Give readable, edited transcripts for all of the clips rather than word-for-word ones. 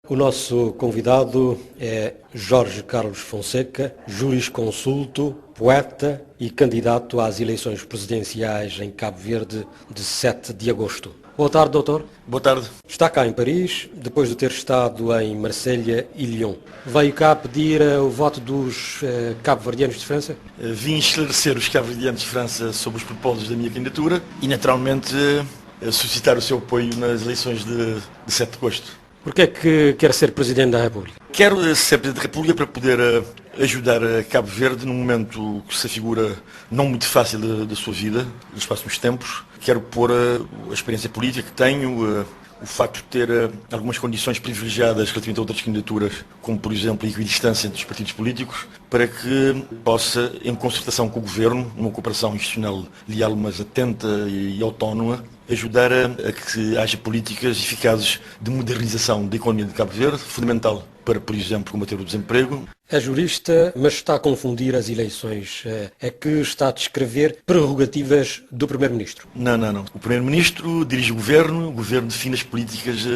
O nosso convidado é Jorge Carlos Fonseca, jurisconsulto, poeta e candidato às eleições presidenciais em Cabo Verde de 7 de agosto. Boa tarde, doutor. Boa tarde. Está cá em Paris, depois de ter estado em Marselha e Lyon. Veio cá pedir o voto dos cabo-verdianos de França? Vim esclarecer os cabo-verdianos de França sobre os propósitos da minha candidatura e, naturalmente, suscitar o seu apoio nas eleições de 7 de agosto. Por que é que quer ser Presidente da República? Quero ser Presidente da República para poder ajudar Cabo Verde num momento que se afigura não muito fácil da sua vida, nos próximos tempos. Quero pôr a experiência política que tenho, o facto de ter algumas condições privilegiadas relativamente a outras candidaturas, como, por exemplo, a equidistância entre os partidos políticos, para que possa, em concertação com o Governo, numa cooperação institucional leal, mas atenta e autónoma, ajudar a que haja políticas eficazes de modernização da economia de Cabo Verde, fundamental para, por exemplo, combater o desemprego. É jurista, mas está a confundir as eleições. É que está a descrever prerrogativas do Primeiro-Ministro. Não. O Primeiro-Ministro dirige o Governo define as políticas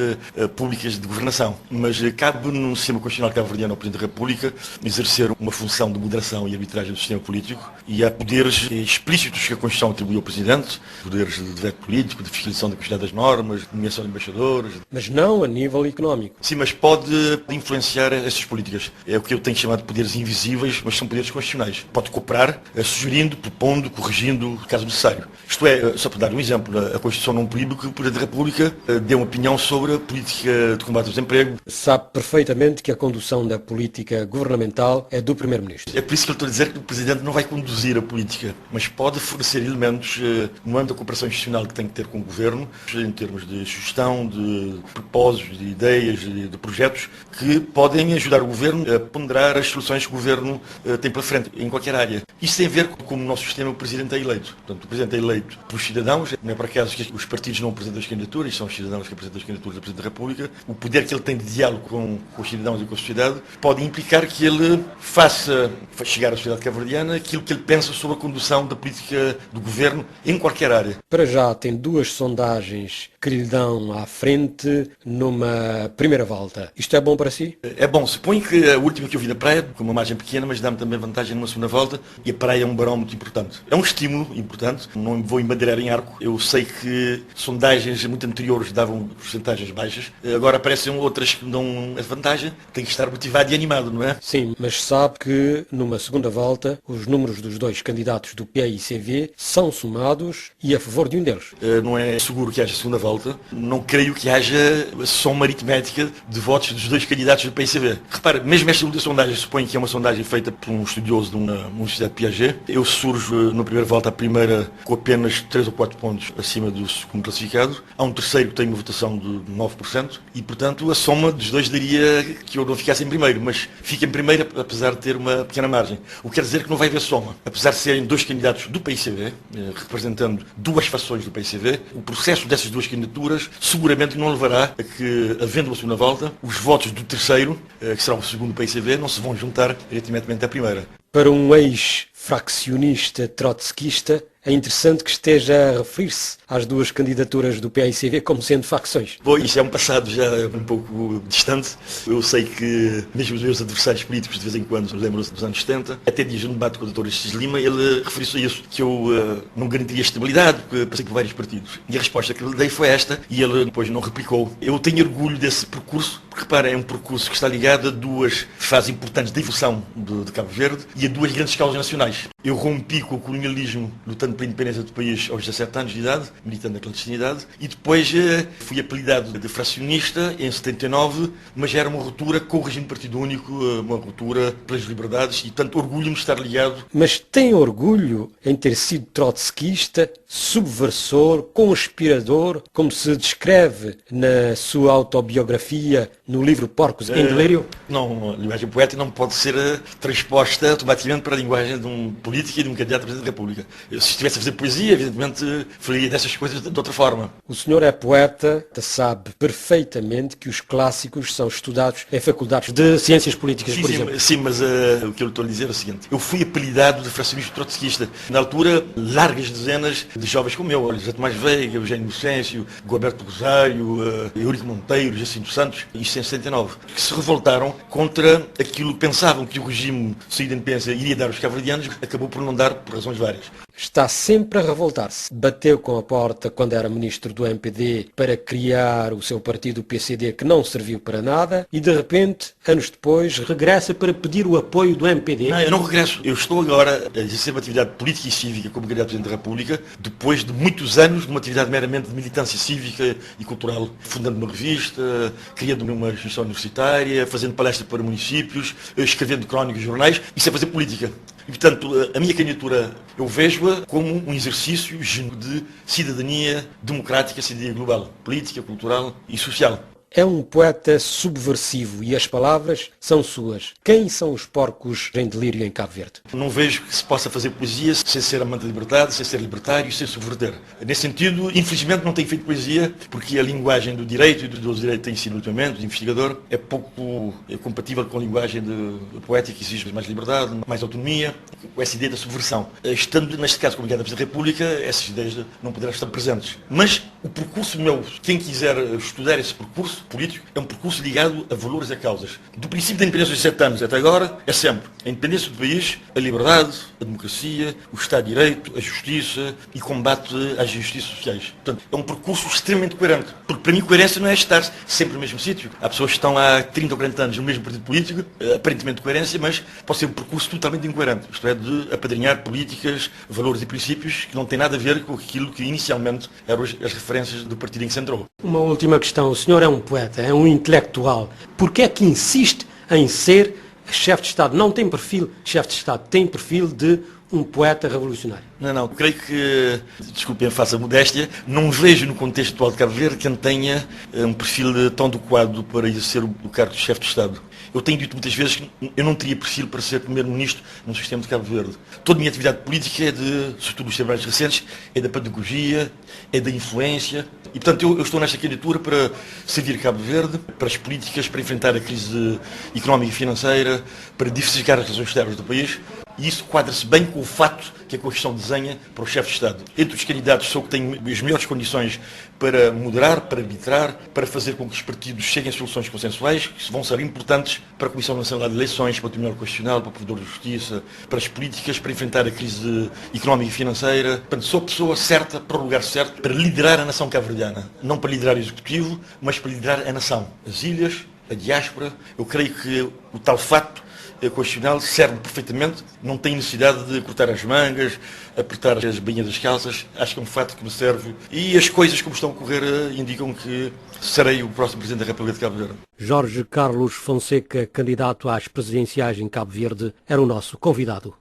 públicas de governação. Mas cabe no sistema constitucional cabo-verdiano ao Presidente da República exercer uma função de moderação e arbitragem do sistema político, e há poderes explícitos que a Constituição atribui ao Presidente, poderes de veto político, de fiscalização da quantidade das normas, de nomeação de embaixadores. Mas não a nível económico. Sim, mas pode influenciar essas políticas. É o que eu tenho chamado de poderes invisíveis, mas são poderes constitucionais. Pode cooperar, sugerindo, propondo, corrigindo, caso necessário. Isto é, só para dar um exemplo, a Constituição não proíbe que o Presidente da República dê uma opinião sobre a política de combate ao desemprego. Sabe perfeitamente que a condução da política governamental é do Primeiro-Ministro. É por isso que eu estou a dizer que o Presidente não vai conduzir a política, mas pode fornecer elementos no âmbito da cooperação institucional que tem que ter com o Governo, em termos de sugestão, de propósitos, de ideias, de projetos, que podem ajudar o Governo a ponderar as soluções que o Governo tem pela frente, em qualquer área. Isso tem a ver com como no nosso sistema o Presidente é eleito. Portanto, o Presidente é eleito pelos cidadãos, não é por acaso que os partidos não apresentam as candidaturas, são os cidadãos que apresentam as candidaturas do Presidente da República. O poder que ele tem de diálogo com os cidadãos e com a sociedade pode implicar que ele faça chegar à sociedade cabo-verdiana aquilo que ele pensa sobre a condução da política do Governo em qualquer área. Para já tem duas sondagens que lhe dão à frente numa primeira volta. Isto é bom para si? É bom. Suponho que a última que eu vi na praia, com uma margem pequena, mas dá-me também vantagem numa segunda volta, e a praia é um barómetro importante. É um estímulo importante, não vou embadeirar em arco. Eu sei que sondagens muito anteriores davam porcentagens baixas, agora aparecem outras que dão a vantagem, tem que estar motivado e animado, não é? Sim, mas sabe que numa segunda volta os números dos dois candidatos do PAICV são somados e a favor de um deles. Não é seguro que haja segunda volta, não creio que haja soma aritmética de votos dos dois candidatos do PAICV. Repara, mesmo esta última sondagem, suponho que é uma sondagem feita por um estudioso de uma universidade de Piaget. Eu surjo na primeira volta, a primeira com apenas 3 ou 4 pontos acima do segundo classificado. Há um terceiro que tem uma votação de 9% e, portanto, a soma dos dois daria que eu não ficasse em primeiro, mas fico em primeiro apesar de ter uma pequena margem. O que quer dizer que não vai haver soma. Apesar de serem dois candidatos do PAICV, representando duas fações do PAICV, o processo dessas duas candidaturas seguramente não levará a que, havendo uma segunda volta, os votos do terceiro, que será o segundo PAICV, não se vão juntar aritmeticamente à primeira. Para um ex-fraccionista trotskista, é interessante que esteja a referir-se às duas candidaturas do PAICV como sendo facções. Bom, isso é um passado já um pouco distante. Eu sei que mesmo os meus adversários políticos de vez em quando lembram-se dos anos 70. Até dias no debate com o Dr. Assis Lima, ele referiu-se a isso, que eu não garantiria estabilidade, porque passei por vários partidos. E a resposta que lhe dei foi esta, e ele depois não replicou. Eu tenho orgulho desse percurso, porque repara, é um percurso que está ligado a duas fases importantes da evolução de Cabo Verde e a duas grandes causas nacionais. Eu rompi com o colonialismo lutando pela independência do país aos 17 anos de idade, militando na clandestinidade, e depois fui apelidado de fracionista em 79, mas era uma ruptura com o regime de partido único, uma ruptura pelas liberdades, e tanto orgulho-me de estar ligado. Mas tem orgulho em ter sido trotskista, subversor, conspirador, como se descreve na sua autobiografia no livro Porcos em Delírio? Não, a linguagem poética não pode ser transposta automaticamente para a linguagem de um político e de um candidato a Presidente da República. Se estivesse a fazer poesia, evidentemente faria dessas coisas de outra forma. O senhor é poeta, sabe perfeitamente que os clássicos são estudados em faculdades de ciências políticas, por exemplo. Sim, mas o que eu lhe estou a dizer é o seguinte. Eu fui apelidado de fracionista trotskista. Na altura, largas dezenas de jovens como eu, José Tomás Veiga, Eugênio Vicêncio, Gualberto Rosário, Eurico Monteiro, Jacinto Santos, isso 1979, que se revoltaram contra aquilo que pensavam que o regime de saída de independência iria dar aos cabo-verdianos, acabou por não dar por razões várias. Está sempre a revoltar-se. Bateu com a porta quando era ministro do MPD para criar o seu partido, o PCD, que não serviu para nada, e de repente, anos depois, regressa para pedir o apoio do MPD. Não, eu não regresso. Eu estou agora a exercer uma atividade política e cívica como candidato a Presidente da República, depois de muitos anos de uma atividade meramente de militância cívica e cultural, fundando uma revista, criando uma instituição universitária, fazendo palestras para municípios, escrevendo crónicas de jornais, isso é fazer política. E, portanto, a minha candidatura, eu vejo-a como um exercício de cidadania democrática, cidadania global, política, cultural e social. É um poeta subversivo e as palavras são suas. Quem são os porcos em delírio em Cabo Verde? Não vejo que se possa fazer poesia sem ser amante da liberdade, sem ser libertário, sem subverter. Nesse sentido, infelizmente não tenho feito poesia, porque a linguagem do direito e do direito tem sido ultimamente, do investigador, é pouco compatível com a linguagem de poética, que exige mais liberdade, mais autonomia, com essa ideia da subversão. Estando, neste caso, como candidato da República, essas ideias não poderão estar presentes. Mas o percurso meu, quem quiser estudar esse percurso político, é um percurso ligado a valores e a causas. Do princípio da independência dos 7 anos até agora, é sempre a independência do país, a liberdade, a democracia, o Estado de Direito, a justiça e combate às injustiças sociais. Portanto, é um percurso extremamente coerente. Porque para mim coerência não é estar sempre no mesmo sítio. Há pessoas que estão há 30 ou 40 anos no mesmo partido político, aparentemente coerência, mas pode ser um percurso totalmente incoerente. Isto é, de apadrinhar políticas, valores e princípios que não têm nada a ver com aquilo que inicialmente eram as referências do partido em que se entrou. Uma última questão. O senhor é um poeta, é um intelectual. Por que é que insiste em ser chefe de Estado? Não tem perfil de chefe de Estado, tem perfil de um poeta revolucionário. Não, creio que, desculpem a falsa modéstia, não vejo no contexto atual de Cabo Verde quem tenha um perfil tão adequado para exercer o cargo de chefe de Estado. Eu tenho dito muitas vezes que eu não teria perfil para ser primeiro-ministro no sistema de Cabo Verde. Toda a minha atividade política é sobretudo os tempos mais recentes, é da pedagogia, é da influência. E, portanto, eu estou nesta candidatura para servir Cabo Verde, para as políticas, para enfrentar a crise económica e financeira, para diversificar as relações externas do país. E isso quadra-se bem com o fato que a Constituição desenha para o chefe de Estado. Entre os candidatos sou o que tem as melhores condições para moderar, para arbitrar, para fazer com que os partidos cheguem a soluções consensuais, que vão ser importantes para a Comissão Nacional de Eleições, para o Tribunal Constitucional, para o Provedor de Justiça, para as políticas, para enfrentar a crise económica e financeira. Portanto, sou a pessoa certa para o lugar certo, para liderar a nação cabo-verdiana. Não para liderar o Executivo, mas para liderar a nação. As ilhas, a diáspora. Eu creio que o tal fato constitucional serve perfeitamente, não tem necessidade de cortar as mangas, apertar as bainhas das calças, acho que é um fato que me serve e as coisas como estão a correr indicam que serei o próximo Presidente da República de Cabo Verde. Jorge Carlos Fonseca, candidato às presidenciais em Cabo Verde, era o nosso convidado.